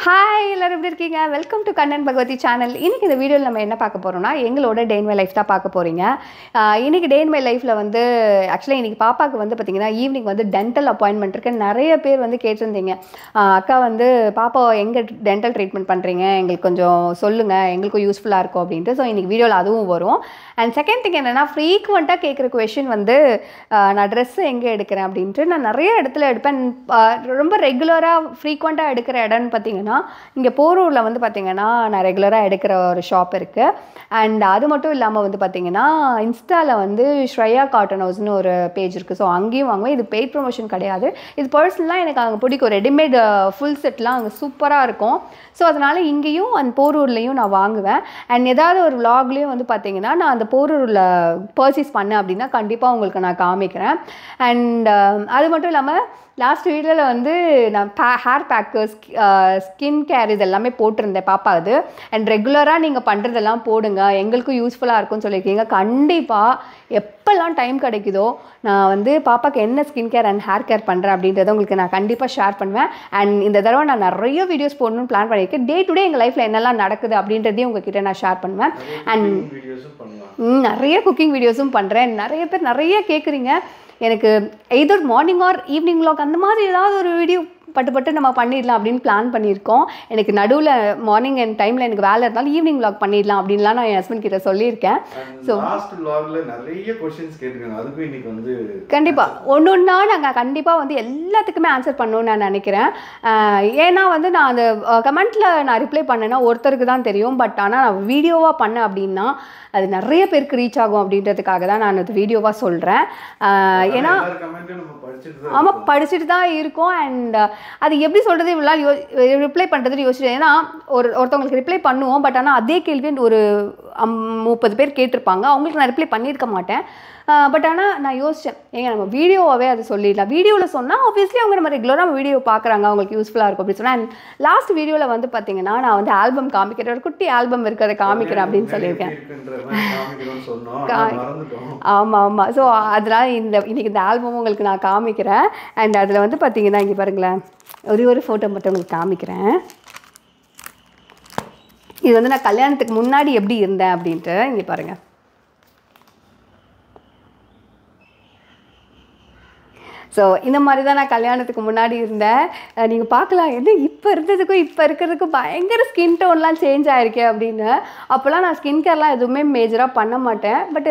Hi எல்லாரும் எப்படி இருக்கீங்க? Welcome to Kannan Bhagavathi channel. இன்றைக்கி இந்த வீடியோவில் நம்ம என்ன பார்க்க போகிறோம்னா எங்களோட டே இன் மை லைஃப் தான் பார்க்க போகிறீங்க. இன்றைக்கி டே இன் மை லைஃப்பில் வந்து ஆக்சுவலாக இன்றைக்கி பாப்பாவுக்கு வந்து பார்த்திங்கன்னா ஈவினிங் வந்து டென்டல் அப்பாயின்மெண்ட் இருக்குது. நிறைய பேர் வந்து கேட்டிருந்தீங்க, அக்கா வந்து பாப்பா எங்கே டென்டல் ட்ரீட்மெண்ட் பண்ணுறீங்க, எங்களுக்கு கொஞ்சம் சொல்லுங்கள், எங்களுக்கும் யூஸ்ஃபுல்லாக இருக்கும் அப்படின்ட்டு. ஸோ இன்றைக்கி வீடியோவில் அதுவும் வரும். அண்ட் செகண்ட் திங் என்னென்னா, ஃப்ரீக்வெண்ட்டாக கேட்குற கொஷின் வந்து நான் ட்ரெஸ்ஸு எங்கே எடுக்கிறேன் அப்படின்ட்டு. நான் நிறைய இடத்துல எடுப்பேன். ரொம்ப ரெகுலராக ஃப்ரீக்வெண்ட்டாக எடுக்கிற இடம்னு பார்த்திங்கன்னா இங்கே போரூரில் வந்து பார்த்திங்கன்னா நான் ரெகுலராக எடுக்கிற ஒரு ஷாப் இருக்குது. அண்ட் அது மட்டும் இல்லாமல் வந்து பார்த்திங்கன்னா இன்ஸ்டாவில் வந்து ஸ்ரேயா காட்டன் ஹவுஸ்னு ஒரு பேஜ் இருக்குது. ஸோ அங்கேயும் வாங்குவேன். இது பெய்ட் ப்ரொமோஷன் கிடையாது, இது பர்சனலாக எனக்கு அங்கே பிடிக்கும். ரெடிமேட் ஃபுல் செட்லாம் அங்கே சூப்பராக இருக்கும். ஸோ அதனால் இங்கேயும் அந்த போரூர்லேயும் நான் வாங்குவேன். அண்ட் ஏதாவது ஒரு விலாக்லேயும் வந்து பார்த்திங்கன்னா நான் அந்த போரூரில் பர்ச்சேஸ் பண்ணேன் அப்படின்னா கண்டிப்பாக உங்களுக்கு நான் காமிக்கிறேன். அண்ட் அது மட்டும் இல்லாமல் லாஸ்ட் வீடியோவில் வந்து நான் ஹேர் பேக்கு, ஸ்கின் கேர் இது எல்லாமே போட்டிருந்தேன் பாப்பா. அது அண்ட் ரெகுலராக நீங்கள் பண்ணுறதெல்லாம் போடுங்க, எங்களுக்கும் யூஸ்ஃபுல்லாக இருக்கும்னு சொல்லியிருக்கீங்க. கண்டிப்பாக எப்போல்லாம் டைம் கிடைக்குதோ நான் வந்து பாப்பாவுக்கு என்ன skin care and hair care பண்ணுறேன் அப்படின்றத உங்களுக்கு நான் கண்டிப்பாக ஷேர் பண்ணுவேன். அண்ட் இந்த தடவை நான் நிறைய வீடியோஸ் போடணும்னு பிளான் பண்ணியிருக்கேன். டே டு டே எங்கள் லைஃப்பில் என்னெல்லாம் நடக்குது அப்படின்றதையும் உங்ககிட்ட நான் ஷேர் பண்ணுவேன். அண்ட் நிறைய குக்கிங் வீடியோஸும் பண்ணுறேன். நிறைய பேர் நிறைய கேட்குறீங்க, எனக்கு either morning or evening vlog அந்த மாதிரி ஏதாவது ஒரு வீடியோ பட்டு நம்ம பண்ணிடலாம் அப்படின்னு பிளான் பண்ணியிருக்கோம். எனக்கு நடுவில் மார்னிங் அண்ட் டைமில் எனக்கு வேலை இருந்தாலும் ஈவினிங் விலாக் பண்ணிடலாம் அப்படின்லாம் நான் என் ஹஸ்பண்ட் கிட்ட சொல்லியிருக்கேன். ஸோ நிறைய கொஸ்டின்ஸ் கேட்டிருக்காங்க, அதுக்கும் இன்னைக்கு வந்து கண்டிப்பாக ஒன்றா நாங்கள் கண்டிப்பாக வந்து எல்லாத்துக்குமே ஆன்சர் பண்ணணும்னு நான் நினைக்கிறேன். ஏன்னா வந்து நான் அந்த கமெண்ட்டில் நான் ரிப்ளை பண்ணேன்னா ஒருத்தருக்கு தான் தெரியும். பட் ஆனால் நான் வீடியோவாக பண்ணேன் அப்படின்னா அது நிறைய பேருக்கு ரீச் ஆகும் அப்படின்றதுக்காக தான் நான் அது வீடியோவாக சொல்கிறேன். ஏன்னா ஆமாம், படிச்சுட்டு தான் இருக்கோம். அண்ட் அது எப்படி சொல்கிறது, இவ்வளோ ரிப்ளை பண்ணுறதுன்னு யோசிச்சு. ஏன்னா ஒருத்தவங்களுக்கு ரிப்ளை பண்ணுவோம், பட் ஆனால் அதே கேள்வி ஒரு 30 பேர் கேட்டிருப்பாங்க, அவங்களுக்கு நான் ரிப்ளை பண்ணியிருக்க மாட்டேன். பட் ஆனால் நான் யோசித்தேன், ஏங்க நம்ம வீடியோவாகவே அதை சொல்லிடலாம். வீடியோவில் சொன்னால் ஆப்வியஸ்லி அவங்க நம்ம ரெகுலராக நம்ம வீடியோ பார்க்குறாங்க, அவங்களுக்கு யூஸ்ஃபுல்லாக இருக்கும் அப்படின்னு சொன்னால். அண்ட் லாஸ்ட் வீடியோவில் வந்து பார்த்தீங்கன்னா நான் வந்து ஆல்பம் காமிக்கிறேன், ஒரு குட்டி ஆல்பம் இருக்குது, அதை காமிக்கிறேன் அப்படின்னு சொல்லியிருக்கேன். ஆமாம். ஸோ அதனால் இன்றைக்கி இந்த ஆல்பம் உங்களுக்கு நான் காமிக்கிறேன். அண்ட் அதில் வந்து பார்த்தீங்கன்னா இங்கே பாருங்களேன், ஒரு ஃபோட்டோ மட்டும் உங்களுக்கு காமிக்கிறேன். இது வந்து நான் கல்யாணத்துக்கு முன்னாடி எப்படி இருந்தேன் அப்படின்ட்டு இங்கே பாருங்கள். ஸோ இந்த மாதிரி தான் நான் கல்யாணத்துக்கு முன்னாடி இருந்தேன். நீங்கள் பார்க்கலாம், என்ன இப்போ இருந்ததுக்கும் இப்போ இருக்கிறதுக்கும் பயங்கர ஸ்கின் டோன்லாம் சேஞ்ச் ஆகிருக்கேன் அப்படின்னு. அப்போல்லாம் நான் ஸ்கின் கேர்லாம் எதுவுமே மேஜராக பண்ண மாட்டேன். பட்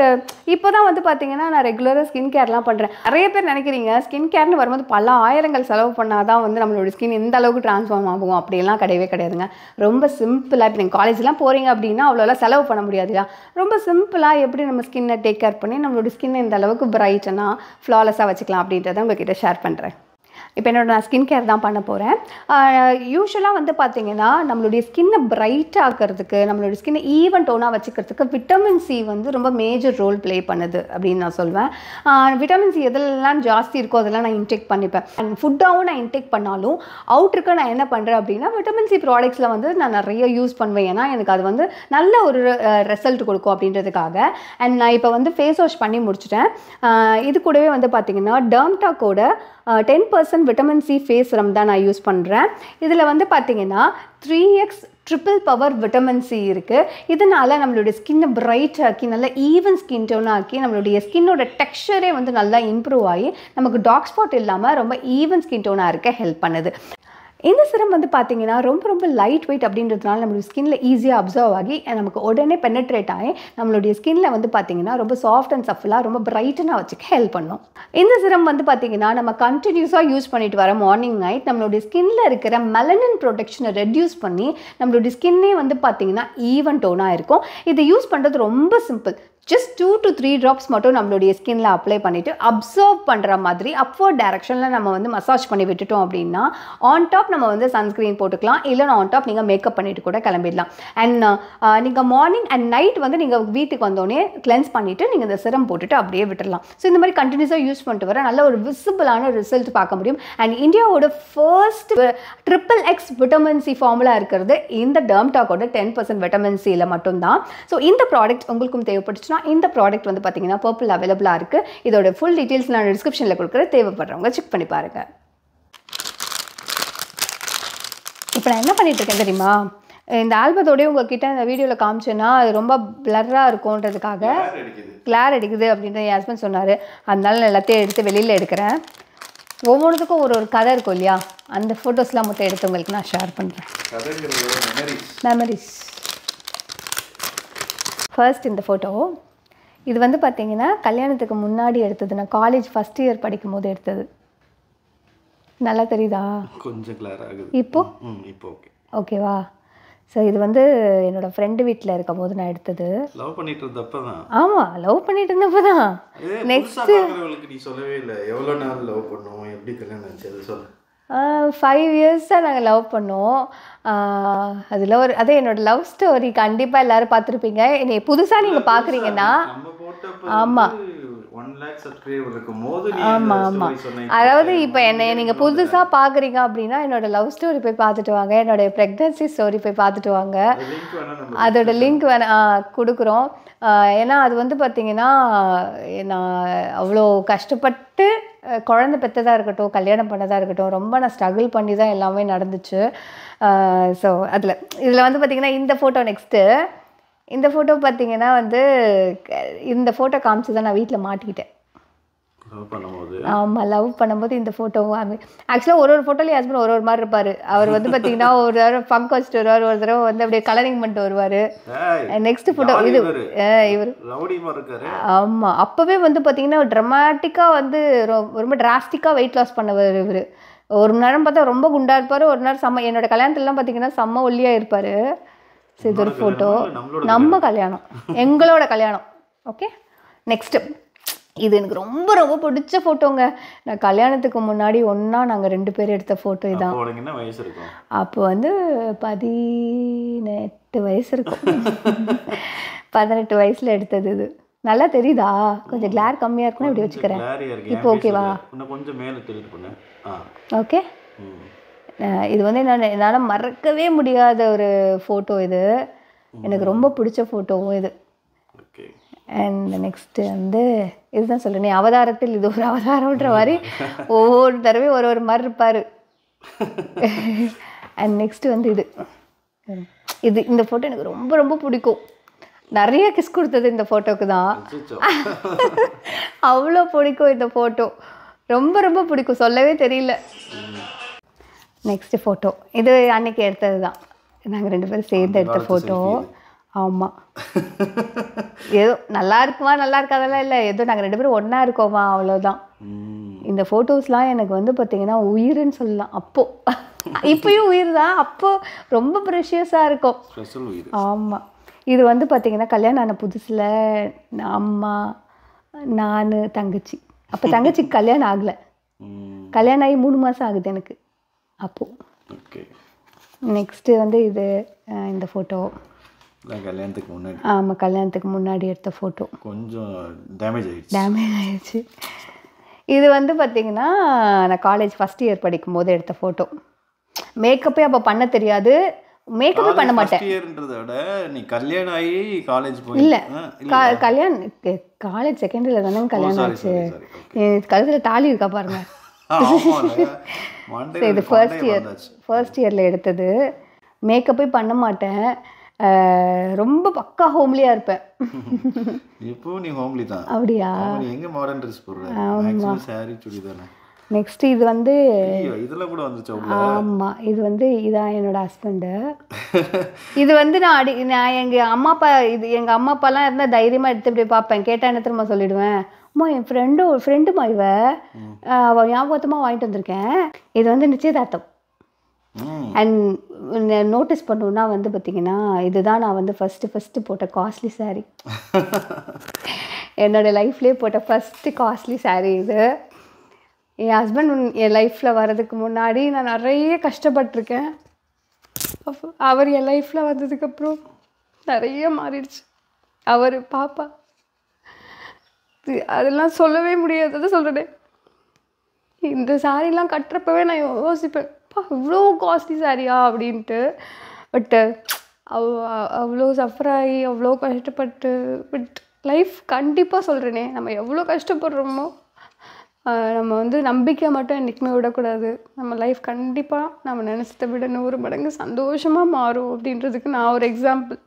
இப்போ தான் வந்து பார்த்திங்கன்னா நான் ரெகுலராக ஸ்கின் கேர்லாம் பண்ணுறேன். நிறைய பேர் நினைக்கிறீங்க ஸ்கின் கேர்னு வரும்போது பல ஆயிரங்கள் செலவு பண்ணால் தான் வந்து நம்மளோட ஸ்கின் இந்த அளவுக்கு ட்ரான்ஸ்ஃபார்ம் ஆகும் அப்படிலாம் கிடையவே கிடையாதுங்க. ரொம்ப சிம்பிளாக, இப்போ நீங்கள் காலேஜ்லாம் போகிறீங்க அப்படின்னா அவ்வளோலாம் செலவு பண்ண முடியாதுல்ல. ரொம்ப சிம்பிளாக எப்படி நம்ம ஸ்கின்னை டேக் கேர் பண்ணி நம்மளோட ஸ்கின்னை இந்த அளவுக்கு பிரைட்டனாக ஃப்ளாலெஸ்ஸாக வச்சுக்கலாம் அப்படின்றத உங்ககிட்ட ஷேர் பண்ணுறேன். இப்போ நான் ஸ்கின் கேர் தான் பண்ண போகிறேன். யூஸ்வலாக வந்து பார்த்திங்கன்னா நம்மளுடைய ஸ்கின்னை பிரைட் ஆக்கிறதுக்கு, நம்மளுடைய ஸ்கின்னை ஈவன் டோனாக வச்சுக்கிறதுக்கு விட்டமின் சி வந்து ரொம்ப மேஜர் ரோல் ப்ளே பண்ணுது அப்படின்னு நான் சொல்வேன். விட்டமின் சி எதெல்லாம் ஜாஸ்தி இருக்கோ அதெல்லாம் நான் இன்டேக் பண்ணிப்பேன். அண்ட் ஃபுட்டாகவும் நான் இன்டேக் பண்ணாலும் அவுட்ருக்கு நான் என்ன பண்ணுறேன் அப்படின்னா விட்டமின் சி ப்ராடக்ட்ஸில் வந்து நான் நிறைய யூஸ் பண்ணுவேன். ஏன்னா எனக்கு அது வந்து நல்ல ஒரு ரிசல்ட் கொடுக்கும் அப்படின்றதுக்காக. அண்ட் நான் இப்போ வந்து ஃபேஸ் வாஷ் பண்ணி முடிச்சிட்டேன். இது கூடவே வந்து பார்த்திங்கன்னா டர்ம்டாக்கோட 10% விட்டமின் சி ஃபேஸ் சிரம் தான் நான் யூஸ் பண்ணுறேன். இதில் வந்து பார்த்திங்கன்னா 3x triple power vitamin C இருக்குது. இதனால் நம்மளுடைய ஸ்கின்னை பிரைட் ஆக்கி நல்லா ஈவன் ஸ்கின் டோன் ஆக்கி நம்மளுடைய ஸ்கின்னோட டெக்ஸ்சரே வந்து நல்லா இம்ப்ரூவ் ஆகி நமக்கு டார்க் ஸ்பாட் இல்லாமல் ரொம்ப ஈவன் ஸ்கின் டோனாக இருக்க ஹெல்ப் பண்ணுது. இந்த சிரம் வந்து பார்த்திங்கன்னா ரொம்ப லைட் வெயிட் அப்படின்றதுனால நம்மளுடைய ஸ்கின்ல ஈஸியாக அப்சர்வ் ஆகி நமக்கு உடனே பெனட்ரேட் ஆகி நம்மளுடைய ஸ்கின்ல வந்து பார்த்திங்கன்னா ரொம்ப சாஃப்ட் அண்ட் சஃபுல்லாக ரொம்ப பிரைட்டனாக வச்சுக்க ஹெல்ப் பண்ணும். இந்த சிரம் வந்து பார்த்திங்கன்னா நம்ம கண்டினியூஸாக யூஸ் பண்ணிட்டு வர மார்னிங் நைட் நம்மளுடைய ஸ்கின்ல இருக்கிற மெலனின் ப்ரொடெக்ஷனை ரெடியூஸ் பண்ணி நம்மளுடைய ஸ்கின்னே வந்து பார்த்திங்கன்னா ஈவன் டோனாக இருக்கும். இதை யூஸ் பண்ணுறது ரொம்ப சிம்பிள். ஜஸ்ட் 2 to 3 ட்ராப்ஸ் மட்டும் நம்மளுடைய ஸ்கின்ல அப்ளை பண்ணிவிட்டு அப்சர்வ் பண்ணுற மாதிரி அப்வர்ட் டைரக்ஷனில் நம்ம வந்து மசாஜ் பண்ணி விட்டுட்டோம் அப்படின்னா ஆன் டாப் நம்ம வந்து சன்ஸ்க்ரீன் போட்டுக்கலாம், இல்லைன்னா ஆன் டாப் நீங்கள் மேக்கப் பண்ணிவிட்டு கூட கிளம்பிடலாம். அண்ட் நீங்கள் மார்னிங் அண்ட் நைட் வந்து நீங்கள் வீட்டுக்கு வந்தோடனே கிளென்ஸ் பண்ணிவிட்டு நீங்கள் இந்த சிரம் போட்டுட்டு அப்படியே விட்டுடலாம். ஸோ இந்த மாதிரி கண்டினியூஸாக யூஸ் பண்ணிட்டு வர நல்ல ஒரு விசிபிளான ரிசல்ட் பார்க்க முடியும். அண்ட் இந்தியாவோட first XXX vitamin C formula இருக்கிறது இந்த டர்ம்டாக்கோட 10% விட்டமின் சியில் மட்டும்தான். ஸோ இந்த ப்ராடக்ட் உங்களுக்கும் தேவைப்பட்டுச்சு இந்த ப்ராடக்ட் வந்து பார்த்தீங்கன்னா பர்பிள் அவைலபிளாக இருக்குது. இதோட ஃபுல் டீட்டெயில்ஸ் நான் டிஸ்கிரிப்ஷனில் கொடுக்குறேன், தேவைப்படுறவங்க செக் பண்ணி பாருங்கள். இப்போ நான் என்ன பண்ணிகிட்ருக்கேன் தெரியுமா, இந்த ஆல்பத்தோடய உங்ககிட்ட இந்த வீடியோவில் காமிச்சேன்னா அது ரொம்ப பிளர்ராக இருக்கும்ன்றதுக்காக கிளார் அடிக்குது அப்படின்ற என் ஹஸ்பண்ட் சொன்னார். அதனால நான் எல்லாத்தையும் எடுத்து வெளியில் எடுக்கிறேன். ஒவ்வொன்றுத்துக்கும் ஒரு கதை இருக்கும் இல்லையா, அந்த ஃபோட்டோஸ்லாம் மட்டும் எடுத்து உங்களுக்கு நான் ஷேர் பண்ணுறேன். மெமரிஸ். ஃபர்ஸ்ட் இந்த ஃபோட்டோ, இது வந்து பார்த்தீங்கன்னா கல்யாணத்துக்கு முன்னாடி எடுத்தது. நான் காலேஜ் ஃபஸ்ட் இயர் படிக்கும் போது எடுத்தது. நல்லா தெரியுதா? கொஞ்சம் கிளியர் ஆகுது. இப்போ ஓகே, ஓகேவா? ஸோ இது வந்து என்னோடய ஃப்ரெண்டு வீட்டில் இருக்கும் போது நான் எடுத்தது. லவ் பண்ணிட்டு இருந்தப்போ தான். ஆமாம், லவ் பண்ணிட்டு இருந்தப்போ தான். நெக்ஸ்ட்டு நீ சொல்லவே இல்லை எவ்வளோ நாள் லவ் பண்ணுவோம், எப்படி கல்யாணம் ஆச்சு அது சொல்லு. 5 years தான் நாங்கள் லவ் பண்ணோம். அதில் ஒரு அதே என்னோடய லவ் ஸ்டோரி கண்டிப்பாக எல்லோரும் பார்த்துருப்பீங்க. என்னை புதுசாக நீங்கள் பார்க்குறீங்கன்னா ஆமாம் ஆமாம் ஆமாம். அதாவது இப்போ என்னை நீங்கள் புதுசாக பார்க்குறீங்க அப்படின்னா என்னோடய லவ் ஸ்டோரி போய் பார்த்துட்டு வாங்க, என்னோடய ப்ரெக்னன்சி ஸ்டோரி போய் பார்த்துட்டு வாங்க. அதோட லிங்க் கொடுக்குறோம். ஏன்னா அது வந்து பார்த்திங்கன்னா நான் அவ்வளோ கஷ்டப்பட்டு குழந்தை பெற்றதாக இருக்கட்டும், கல்யாணம் பண்ணதாக இருக்கட்டும், ரொம்ப நான் ஸ்ட்ரகிள் பண்ணி தான் எல்லாமே நடந்துச்சு. ஸோ இதில் வந்து பார்த்திங்கன்னா இந்த ஃபோட்டோ நெக்ஸ்ட்டு. இந்த ஃபோட்டோ பார்த்திங்கன்னா வந்து இந்த ஃபோட்டோ காமிச்சு தான் நான் வீட்டில் மாட்டிக்கிட்டேன். ஆமாம், லவ் பண்ணும்போது இந்த ஃபோட்டோ ஆக்சுவலாக ஒரு ஃபோட்டோலேயும் ஹஸ்பண்ட் ஒரு மாதிரி இருப்பார். அவர் வந்து பார்த்தீங்கன்னா ஒரு தடவை ஃபங்க் வச்சுட்டு வருவார், ஒரு தடவை வந்து அப்படியே கலரிங் பண்ணிட்டு வருவார். நெக்ஸ்ட் ஃபோட்டோ இது இவர். ஆமாம், அப்போவே வந்து பார்த்தீங்கன்னா ட்ரமாட்டிக்காக வந்து ரொம்ப டிராஸ்டிக்காக வெயிட் லாஸ் பண்ணவர் இவர். ஒரு நேரம் பார்த்தா ரொம்ப குண்டாக இருப்பார், ஒரு நேரம் செம்ம. என்னோட கல்யாணத்துலலாம் பார்த்தீங்கன்னா செம்ம ஒல்லியாக இருப்பார். ஸோ இது ஒரு ஃபோட்டோ. நம்ம கல்யாணம், எங்களோட கல்யாணம். ஓகே, நெக்ஸ்ட்டு இது எனக்கு ரொம்ப ரொம்ப பிடிச்ச ஃபோட்டோங்க. நான் கல்யாணத்துக்கு முன்னாடி ஒன்றா நாங்கள் 2 பேர் எடுத்த ஃபோட்டோ இதான். அப்போ வந்து 18 வயசு இருக்கும். 18 வயசில் எடுத்தது இது. நல்லா தெரியுதா? கொஞ்சம் கிளார் கம்மியாக இருக்குன்னு இப்படி வச்சுக்கிறேன். இப்போ ஓகேவா? ஓகே. இது வந்து என்னால் மறக்கவே முடியாத ஒரு ஃபோட்டோ இது. எனக்கு ரொம்ப பிடிச்ச ஃபோட்டோவும் இது. அண்ட் நெக்ஸ்ட்டு வந்து இதுதான் சொல்கிறேன், நீ அவதாரத்தில் இது ஒரு அவதாரம்ன்ற மாதிரி ஒவ்வொரு தடவையும் ஒரு மாதிரி இருப்பார். அண்ட் நெக்ஸ்ட்டு வந்து இந்த ஃபோட்டோ எனக்கு ரொம்ப ரொம்ப பிடிக்கும். நிறைய கிஸ் கொடுத்தது இந்த ஃபோட்டோக்கு தான். அவ்வளோ பிடிக்கும் இந்த ஃபோட்டோ, ரொம்ப ரொம்ப பிடிக்கும், சொல்லவே தெரியல. நெக்ஸ்ட்டு ஃபோட்டோ இது அன்னைக்கு எடுத்தது தான். நாங்கள் 2 பேரும் சேர்ந்து எடுத்த ஃபோட்டோ. ஆமாம், ஏதோ நல்லா இருக்குமா நல்லா இருக்காதெல்லாம் இல்லை, ஏதோ நாங்கள் 2 பேரும் ஒன்றா இருக்கோமா, அவ்வளோதான். இந்த ஃபோட்டோஸ்லாம் எனக்கு வந்து பார்த்திங்கன்னா உயிர்னு சொல்லலாம். அப்போது இப்போயும் உயிர் தான், அப்போது ரொம்ப ப்ரெஷியஸாக இருக்கும். ஆமாம், இது வந்து பார்த்திங்கன்னா கல்யாணம் ஆன புதுசில் அம்மா, நான், தங்கச்சி. அப்போ தங்கச்சிக்கு கல்யாணம் ஆகலை, கல்யாணம் ஆகி 3 மாதம் ஆகுது எனக்கு அப்போது. நெக்ஸ்ட்டு வந்து இந்த ஃபோட்டோ கல்யாணத்துக்கு முன்னாடி. ஆமாம், கல்யாணத்துக்கு முன்னாடி எடுத்த ஃபோட்டோ. கொஞ்சம் டேமேஜ் ஆயிடுச்சு. இது வந்து பார்த்திங்கன்னா நான் காலேஜ் ஃபஸ்ட் இயர் படிக்கும் போது எடுத்த ஃபோட்டோ. மேக்கப்பே அப்போ பண்ண தெரியாது, மேக்கப்பே பண்ண மாட்டேன். நீ கல்யாணம் ஆகி காலேஜ் இல்லை, கல்யாணம் காலேஜ் செகண்டரியில் தானே கல்யாணம் ஆச்சு. கழுத்தில் தாலி இருக்கா பாருங்க. இது ஃபர்ஸ்ட் இயரில் எடுத்தது. மேக்கப்பே பண்ண மாட்டேன், ரொம்ப பக்கா ஹோம்லியாக இருப்பேன். இப்போ நீ ஹோம்லி தான். அப்படியா? எங்க மாடர்ன் ட்ரெஸ் போடுற? மேக்ஸிமம் சாரி சுடி தானே. நெக்ஸ்ட் இது வந்து இதெல்லாம் கூட வந்துச்சு. ஆமாம், இது வந்து இதான் என்னோட ஹஸ்பண்டு. இது வந்து நான் எங்கள் அம்மா அப்பாலாம் இருந்தால் தைரியமாக எடுத்து இப்படி பார்ப்பேன். கேட்டால் என்ன திரும்ப சொல்லிவிடுவேன், அம்மா என் ஃப்ரெண்டுமா அவள் ஞாபகத்தமாக வாங்கிட்டு வந்திருக்கேன். இது வந்து நிச்சயதார்த்தம். அண்ட் நோட்டீஸ் பண்ணணுன்னா வந்து பார்த்திங்கன்னா இதுதான் நான் வந்து ஃபஸ்ட்டு போட்ட காஸ்ட்லி சாரீ. என்னோடய லைஃப்லேயே போட்ட ஃபஸ்ட்டு காஸ்ட்லி சாரீ இது. என் ஹஸ்பண்ட் என் லைஃப்பில் வர்றதுக்கு முன்னாடி நான் நிறைய கஷ்டப்பட்டிருக்கேன். அவர் என் லைஃப்பில் வந்ததுக்கப்புறம் நிறைய மாறிடுச்சு. அவர் பாப்பா அதெல்லாம் சொல்லவே முடியாது. அதை சொல்கிறேன், இந்த சாரீலாம் கட்டுறப்பவே நான் யோசிப்பேன், இவ்வளோ காஸ்ட்லி சாரியா அப்படின்ட்டு. பட்டு அவ்வளோ சஃபர் ஆகி அவ்வளோ கஷ்டப்பட்டு, பட் லைஃப் கண்டிப்பாக சொல்கிறேனே, நம்ம எவ்வளோ கஷ்டப்படுறோமோ நம்ம வந்து நம்பிக்கை மட்டும் என்றைக்குமே விடக்கூடாது. நம்ம லைஃப் கண்டிப்பாக நம்ம நினச்சதை விட 100 மடங்கு சந்தோஷமாக மாறும் அப்படின்றதுக்கு நான் ஒரு எக்ஸாம்பிள்.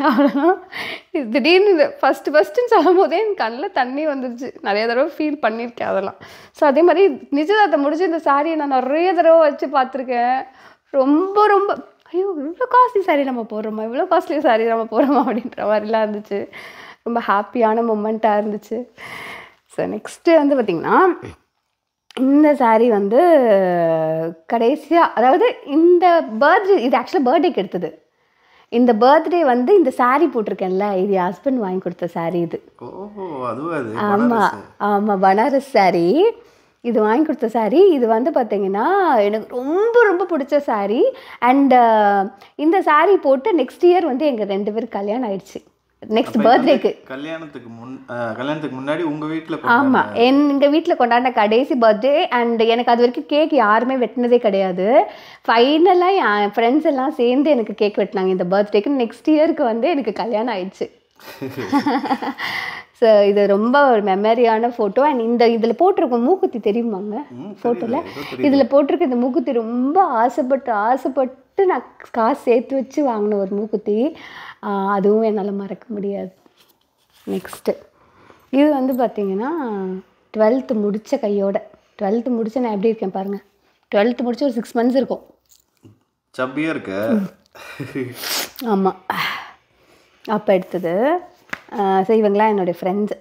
அவ்வளோதான். இது திடீர்னு இது ஃபஸ்ட்டுன்னு சொல்லும் போதே என் கண்ணில் தண்ணி வந்துருச்சு. நிறைய தடவை ஃபீல் பண்ணியிருக்கேன் அதெல்லாம். ஸோ அதே மாதிரி நிச்சயதார்த்தம் முடிச்சு இந்த சாரியை நான் நிறைய தடவை வச்சு பார்த்துருக்கேன். ரொம்ப ரொம்ப ஐயோ இவ்வளோ காஸ்ட்லி சாரீ நம்ம போடுறோமா, இவ்வளோ காஸ்ட்லி சாரீ நம்ம போடுறோமா அப்படின்ற மாதிரிலாம் இருந்துச்சு. ரொம்ப ஹாப்பியான மூமெண்ட்டாக இருந்துச்சு. ஸோ நெக்ஸ்ட்டு வந்து பார்த்திங்கன்னா இந்த சாரீ வந்து கடைசியாக, அதாவது இந்த பர்த்டே, இது ஆக்சுவலாக பர்த்டேக்கு எடுத்தது. இந்த பர்த்டே வந்து இந்த சாரீ போட்டிருக்கேன்ல, இது என் ஹஸ்பண்ட் வாங்கி கொடுத்த சாரீ இது. ஆமாம் ஆமாம், பனாரஸ் சாரீ. இது வாங்கி கொடுத்த சாரீ. இது வந்து பார்த்திங்கன்னா எனக்கு ரொம்ப ரொம்ப பிடிச்ச சாரீ. அண்டு இந்த சாரீ போட்டு நெக்ஸ்ட் இயர் வந்து எங்கள் 2 பேருக்கு கல்யாணம் ஆயிடுச்சு. நெக்ஸ்ட் பர்த்டேக்கு. கல்யாணத்துக்கு முன்னாடி உங்கள் வீட்டில்? ஆமாம், எங்கள் வீட்டில் கொண்டாடின கடைசி பர்த்டே. அண்ட் எனக்கு அது வரைக்கும் கேக் யாருமே வெட்டினதே கிடையாது. ஃபைனலாக என் ஃப்ரெண்ட்ஸ் எல்லாம் சேர்ந்து எனக்கு கேக் வெட்டினாங்க இந்த பர்த்டேக்கு. நெக்ஸ்ட் இயருக்கு வந்து எனக்கு கல்யாணம் ஆயிடுச்சு. ஸோ இது ரொம்ப ஒரு மெமரியான ஃபோட்டோ. அண்ட் இதில் போட்டிருக்க மூக்குத்தி தெரியுமாங்க ஃபோட்டோவில்? இதில் போட்டிருக்க இந்த மூக்குத்தி ரொம்ப ஆசைப்பட்டு நான் காசு சேர்த்து வச்சு வாங்கின ஒரு மூக்குத்தி. அதுவும் என்னால் மறக்க முடியாது. நெக்ஸ்ட்டு இது வந்து பார்த்திங்கன்னா 12th முடித்த கையோட, 12th முடித்த நான் எப்படி இருக்கேன் பாருங்கள். 12th முடிச்சு ஒரு 6 months இருக்கும். சப்பியாக இருக்க. ஆமாம், அப்போ எடுத்தது. ஸோ இவங்களாம் என்னுடைய ஃப்ரெண்ட்ஸு.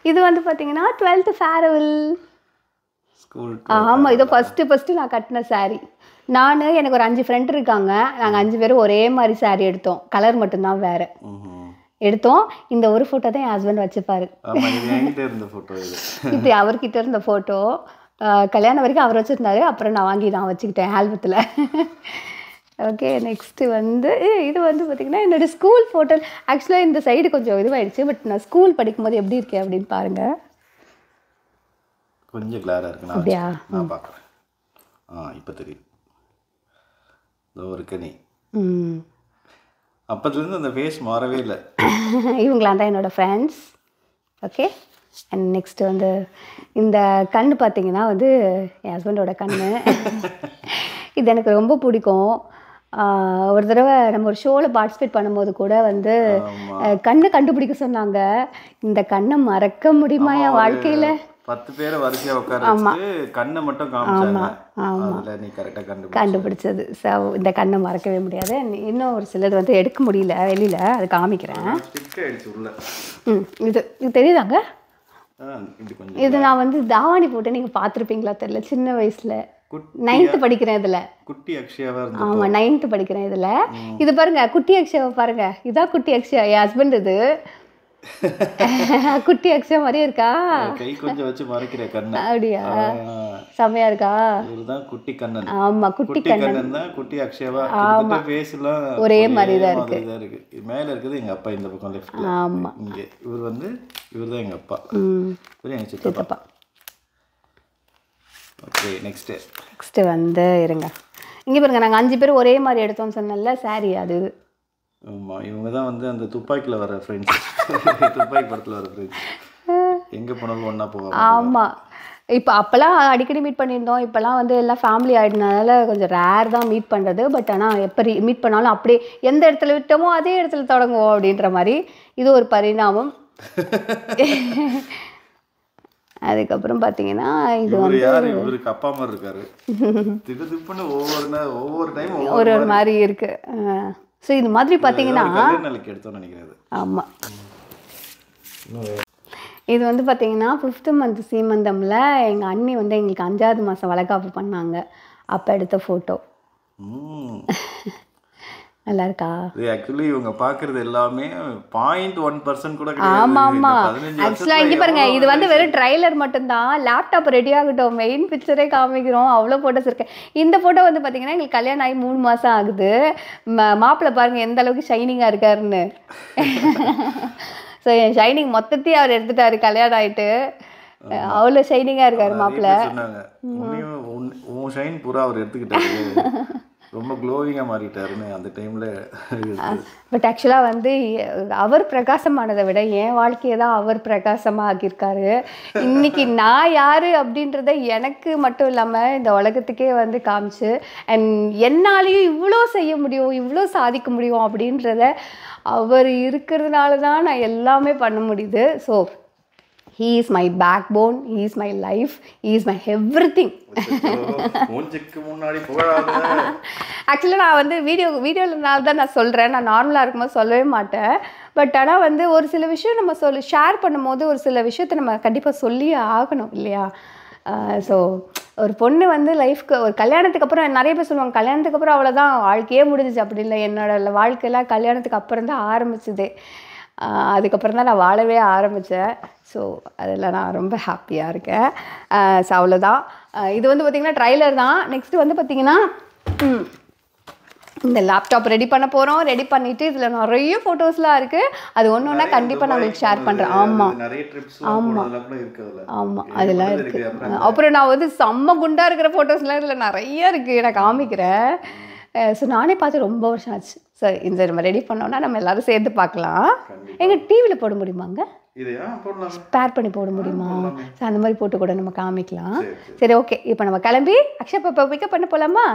இது வந்து பார்த்திங்கன்னா 12th ஃபேர்வெல். ஆமாம், இதோ ஃபஸ்ட்டு நான் கட்டின சாரீ. எனக்கு ஒரு 5 ஃப்ரெண்ட் இருக்காங்க. நாங்கள் 5 பேரும் ஒரே மாதிரி சாரீ எடுத்தோம். கலர் மட்டும்தான் வேறு எடுத்தோம். இந்த ஒரு ஃபோட்டோ தான் என் ஹஸ்பண்ட் வச்சுப்பாரு. இப்போ அவர்கிட்ட இருந்த ஃபோட்டோ கல்யாணம் வரைக்கும் அவர் வச்சுருந்தாரு. அப்புறம் நான் வச்சுக்கிட்டேன் ஆல்பத்தில். ஓகே, நெக்ஸ்ட்டு வந்து இது வந்து பார்த்திங்கன்னா என்னோடய ஸ்கூல் ஃபோட்டோ. ஆக்சுவலாக இந்த சைடு கொஞ்சம் இதுவாகிடுச்சு. பட் நான் ஸ்கூல் படிக்கும்போது எப்படி இருக்கேன் அப்படின்னு பாருங்கள். கொஞ்சம் கிளாராக இருக்கு. அப்படியா? நான் பார்க்குறேன். இப்போ தெரியும். ஒரு கனி. அப்போதுலேருந்து அந்த ஃபேஸ் மாறவே இல்லை. இவங்களாம் தான் என்னோடய ஃப்ரெண்ட்ஸ். ஓகே, அண்ட் நெக்ஸ்ட்டு வந்து இந்த கண் பார்த்திங்கன்னா வந்து என் ஹஸ்பண்டோட கண். இது எனக்கு ரொம்ப பிடிக்கும். ஒரு தடவை நம்ம ஒரு ஷோவில் பார்ட்டிசிபேட் பண்ணும்போது கூட வந்து கண்ணை கண்டுபிடிக்க சொன்னாங்க. இந்த கண்ணை மறக்க முடியுமா என் வாழ்க்கையில்? 10 பேரை வரிசையாக உட்கார வச்சு கண்ணை மட்டும் காமிச்சாங்க. அதில் நீ கரெக்டாக கண்டுபிடிச்சது. ஸோ இந்த கண்ணை மறக்கவே முடியாது. இன்னும் ஒரு சிலது வந்து எடுக்க முடியல வெளியில், அது காமிக்கிறேன். இது தெரியுதாங்க? இது நான் வந்து தாவாணி போட்டு நீங்கள் பார்த்துருப்பீங்களா தெரியல. சின்ன வயசில் 9th படிக்கிறேன். இதில் குட்டி அக்ஷயாவா? ஆமாம், 9th படிக்கிறேன். இதில் இது பாருங்க, குட்டி அக்ஷயாவை பாருங்க. இதான் குட்டி அக்ஷயா, என் ஹஸ்பண்ட். இது குட்டி அக்ஷயா மாதிரியே இருக்கா? கை கொஞ்சம் வச்சு மறைக்கிற கண்ணு. அப்படியா? செமையா இருக்கா? இதுதான் குட்டி கண்ணன். ஆமா, குட்டி கண்ணன் தான் குட்டி அக்ஷயாவா. கிட்டத்தட்ட ஃபேஸ் எல்லாம் ஒரே மாதிரி தான் இருக்கு. மேல இருக்குது எங்க அப்பா, இந்த பக்கம் லெஃப்ட்ல. ஆமா, இங்க இவர் தான் எங்க அப்பா. எங்க சித்தப்பா. ஓகே, நெக்ஸ்ட் வந்து இருங்க. இங்க பாருங்க, நாங்க 5 பேர் ஒரே மாதிரி எடுத்தோம்னு சொன்னல சாரி. அது ஆமாம், இவங்க தான் வந்து அந்த துப்பாக்கியில் வர ஃப்ரெண்ட்ஸ். துப்பாக்கி படத்தில் வர ஃப்ரெண்ட்ஸ். எங்கே போனாலும் ஒன்றா போவாங்க. ஆமாம், இப்போ அப்போல்லாம் அடிக்கடி மீட் பண்ணியிருந்தோம். இப்போல்லாம் வந்து எல்லாம் ஃபேமிலி ஆகிடுனால கொஞ்சம் ரேர் தான் மீட் பண்ணுறது. பட் ஆனால் எப்போ மீட் பண்ணாலும் அப்படியே எந்த இடத்துல விட்டோமோ அதே இடத்துல தொடங்குவோம் அப்படின்ற மாதிரி இது ஒரு பரிணாமம். அதுக்கப்புறம் பார்த்தீங்கன்னா இது வந்து இவருக்கு அப்பா மாதிரி இருக்காரு. திடுதிப்புன்னு ஒவ்வொரு டைம் ஒரு மாதிரி இருக்கு. ஸோ இது மாதிரி பார்த்தீங்கன்னா ஆமாம், இது வந்து பார்த்தீங்கன்னா 5th month சீமந்தமில் எங்கள் அண்ணி வந்து எங்களுக்கு 5வது மாதம் வளைகாப்பு பண்ணாங்க. அப்போ எடுத்த ஃபோட்டோ. நல்லா இருக்கா? ஆக்சுவலி இவங்க பார்க்குறது எல்லாமே 0.1% கூட கிடையாது. ஆமாம் ஆமாம், ஆக்சுவலாக இங்கே பாருங்கள், இது வந்து வெறும் ட்ரைலர் மட்டும்தான். லேப்டாப் ரெடி ஆகட்டும், மெயின் பிக்சரே காமிக்கிறோம். அவ்வளோ ஃபோட்டோஸ் இருக்கேன். இந்த ஃபோட்டோ வந்து பார்த்தீங்கன்னா எங்களுக்கு கல்யாணம் ஆகி 3 மாதம் ஆகுது. மாப்பிள்ளை பாருங்கள் எந்த அளவுக்கு ஷைனிங்காக இருக்காருன்னு. ஸோ என் ஷைனிங் மொத்தத்தையும் அவர் எடுத்துட்டாரு கல்யாணம் ஆகிட்டு. அவ்வளோ ஷைனிங்காக இருக்காரு மாப்பிள்ளை. ஷைன் பூரா அவர் எடுத்துக்கிட்டாரு. ரொம்ப க்ளோவிங்காக மாறிட்டாருன்னு அந்த டைமில். பட் ஆக்சுவலாக வந்து அவர் பிரகாசமானதை விட என் வாழ்க்கையை தான் அவர் பிரகாசமாக ஆக்கியிருக்காரு. இன்றைக்கி நான் யார் அப்படின்றத எனக்கு மட்டும் இல்லாமல் இந்த உலகத்துக்கே வந்து காமிச்சு, அண்ட் என்னாலேயும் இவ்வளோ செய்ய முடியும், இவ்வளோ சாதிக்க முடியும் அப்படின்றத அவர் இருக்கிறதுனால தான் நான் எல்லாமே பண்ண முடியுது. So he is my backbone, he is my life, he is my everything. முன்னாடி புகழாத. ஆக்சுவலாக நான் வந்து வீடியோனால தான் நான் சொல்கிறேன், நான் நார்மலாக இருக்கும்போது சொல்லவே மாட்டேன். பட் ஆனால் வந்து ஒரு சில விஷயம் நம்ம ஷேர் பண்ணும்போது ஒரு சில விஷயத்தை நம்ம கண்டிப்பாக சொல்லியே ஆகணும் இல்லையா? ஸோ ஒரு பொண்ணு வந்து லைஃப்க்கு ஒரு கல்யாணத்துக்கு அப்புறம் நிறைய பேர் சொல்லுவாங்க கல்யாணத்துக்கு அப்புறம் அவ்வளோதான் வாழ்க்கையே முடிஞ்சிச்சு. அப்படி இல்லை, என்னோட வாழ்க்கையெல்லாம் கல்யாணத்துக்கு அப்புறம் தான் ஆரம்பிச்சுது. அதுக்கப்புறம் தான் நான் வாழவே ஆரம்பித்தேன். ஸோ அதில் நான் ரொம்ப ஹாப்பியாக இருக்கேன். ஸோ அவ்வளோதான். இது வந்து பார்த்திங்கன்னா ட்ரைலர் தான். நெக்ஸ்ட்டு வந்து பார்த்திங்கன்னா இந்த லேப்டாப் ரெடி பண்ண போகிறோம். ரெடி பண்ணிவிட்டு இதில் நிறைய ஃபோட்டோஸ்லாம் இருக்குது. அது ஒன்று ஒன்றா கண்டிப்பாக நான் உங்களுக்கு ஷேர் பண்ணுறேன். ஆமாம் ஆமாம் அதெல்லாம் இருக்குது. அப்புறம் நான் வந்து செம்ம குண்டாக இருக்கிற ஃபோட்டோஸ்லாம் இதில் நிறைய இருக்குது, நான் காமிக்கிறேன். ஸோ நானே பார்த்து ரொம்ப வருஷம் ஆச்சு. சரி, இந்த நம்ம ரெடி பண்ணோன்னா நம்ம எல்லோரும் சேர்ந்து பார்க்கலாம். எங்கள் டிவியில் போட முடியுமாங்க? ஸ்பேர் பண்ணி போட முடியுமா? ஸோ அந்த மாதிரி போட்டு கூட நம்ம காமிக்கலாம். சரி, ஓகே. இப்போ நம்ம கிளம்பி அக்ஷய் பாப்பா பிக்கப் பண்ண போகலாமா?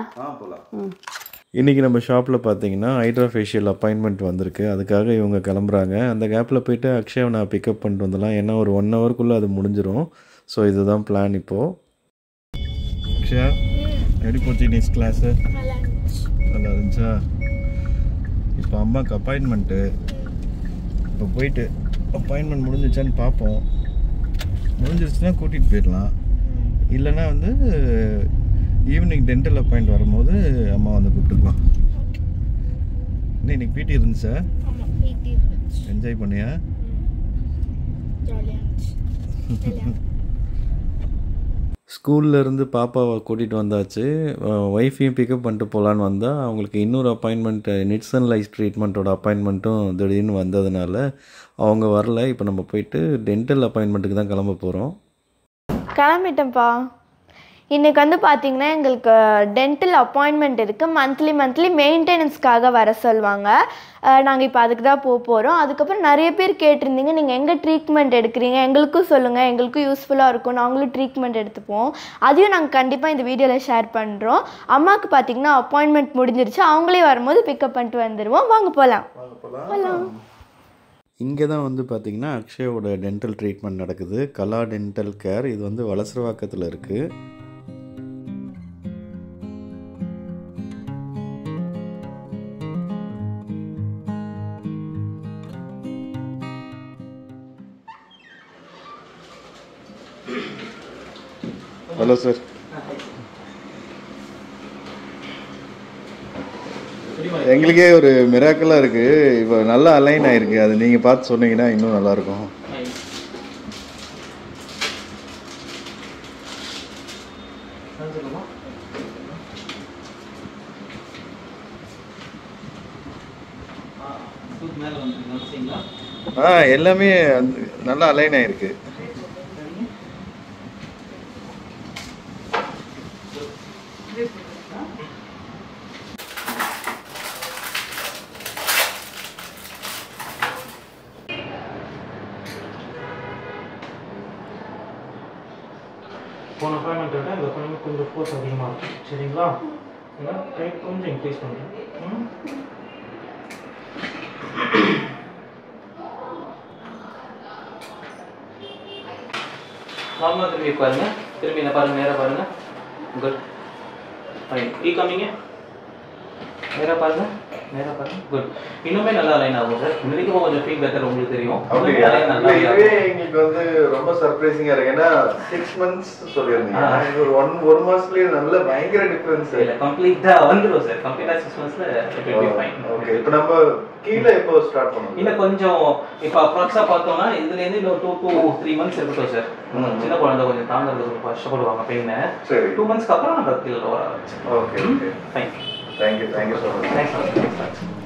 இன்றைக்கி நம்ம ஷாப்பில் பார்த்தீங்கன்னா ஹைட்ரா ஃபேஷியல் அப்பாயின்மெண்ட் வந்திருக்கு. அதுக்காக இவங்க கிளம்புறாங்க. அந்த கேப்பில் போய்ட்டு அக்ஷயை நான் பிக்கப் பண்ணிட்டு வந்துடலாம். ஏன்னா ஒரு 1 ஹவருக்குள்ளே அது முடிஞ்சிடும். ஸோ இதுதான் பிளான் இப்போது. அக்ஷயா, எப்படி போச்சு நெக்ஸ்ட் கிளாஸு? நல்லா இருந்துச்சா? இப்போ அம்மாவுக்கு அப்பாயின்மெண்ட்டு. இப்போ போயிட்டு அப்பாயின்மெண்ட் முடிஞ்சிச்சான்னு பார்ப்போம். முடிஞ்சிருச்சுன்னா கூட்டிகிட்டு போயிடலாம். இல்லைன்னா வந்து ஈவினிங் டென்டல் அப்பாயிண்ட் வரும்போது அம்மா வந்து கூப்பிட்டுக்கலாம். இன்னைக்கு பிடி இருந்துச்சா? என்ஜாய் பண்ணியா? ஸ்கூல்லேருந்து பாப்பாவை கூட்டிகிட்டு வந்தாச்சு. ஒய்ஃபையும் பிக்கப் பண்ணிட்டு போகலான்னு வந்தால் அவங்களுக்கு இன்னொரு அப்பாயின்மெண்ட், நிட்சன் லைஃப் ட்ரீட்மெண்ட்டோட அப்பாயின்மெண்ட்டும் திடீர்னு வந்ததுனால அவங்க வரல. இப்போ நம்ம போயிட்டு டென்டல் அப்பாயின்மெண்ட்டுக்கு தான் கிளம்ப போகிறோம். கிளம்பிட்டேன்ப்பா. இன்றைக்கி வந்து பார்த்திங்கன்னா எங்களுக்கு டென்டல் அப்பாயின்மெண்ட் இருக்குது. மந்த்லி மெயின்டெனன்ஸ்க்காக வர சொல்லுவாங்க. நாங்கள் இப்போ அதுக்கு தான் போகிறோம். அதுக்கப்புறம் நிறைய பேர் கேட்டிருந்தீங்க, நீங்கள் எங்கே ட்ரீட்மெண்ட் எடுக்கிறீங்க, எங்களுக்கும் சொல்லுங்கள், எங்களுக்கும் யூஸ்ஃபுல்லாக இருக்கும், நாங்களும் ட்ரீட்மெண்ட் எடுத்துப்போம். அதையும் நாங்கள் கண்டிப்பாக இந்த வீடியோவில் ஷேர் பண்ணுறோம். அம்மாவுக்கு பார்த்திங்கன்னா அப்பாயின்மெண்ட் முடிஞ்சிருச்சு. அவங்களே வரும்போது பிக்கப் பண்ணிட்டு வந்துடுவோம். வாங்க போகலாம். இங்கே தான் வந்து பார்த்திங்கன்னா அக்ஷயோட டென்டல் ட்ரீட்மெண்ட் நடக்குது. கலா டென்டல் கேர். இது வந்து வலசரவாக்கத்தில் இருக்குது. Hello sir. எங்களுக்கே ஒரு மிராக்கலாக இருக்குது. இப்போ நல்லா அலைன் ஆகிருக்கு. அது நீங்கள் பார்த்து சொன்னீங்கன்னா இன்னும் நல்லாயிருக்கும். எல்லாமே நல்லா அலைன் ஆகிருக்கு. போன அப்பாயின்மெண்ட் விட இந்த அப்பாயின்மெண்ட் கொஞ்சம் ஃபோர்ஸ் அதிகமாக இருக்கும். சரிங்களா? ரைட், கொஞ்சம் இன்க்ரீஸ் பண்ணுறேன். நார்மலாக திரும்பி பாருங்க. திரும்பி என்ன பாருங்கள், நேராக பாருங்கள். குட். ஃபைன். கம்மிங்க. நேராக பாருங்கள். குட். இன்னுமே நல்லா அலைன் ஆகும் சார். இன்னைக்கு கொஞ்சம் ஃபீல் பெட்டர், உங்களுக்கு தெரியும். இதுவே எங்களுக்கு வந்து ரொம்ப சர்ப்ரைசிங்கா இருக்கு. ஏன்னா 6 months சொல்லியிருந்தீங்க. இது ஒரு மாசத்துலயே நல்ல பயங்கர டிஃபரன்ஸ். இல்ல, கம்ப்ளீட்டா வந்துரும் சார். கம்ப்ளீட்டா 6 monthsல it will be fine. Okay. இப்போ நம்ம கீழ எப்போ ஸ்டார்ட் பண்ணுவோம்? இன்னும் கொஞ்சம் இப்போ அப்ராக்ஸா பார்த்தோம்னா இதுல இருந்து இன்னும் 2 to 3 months இருக்கட்டும் சார். சின்ன குழந்தை கொஞ்சம் தாங்கிறது கொஞ்சம் கஷ்டப்படுவாங்க பெயினை. சரி. 2 monthsக்கு அப்புறம் நம்ம கீழ வர ஆரம்பிச்சு. Okay. Fine. Thank you so much. Thanks.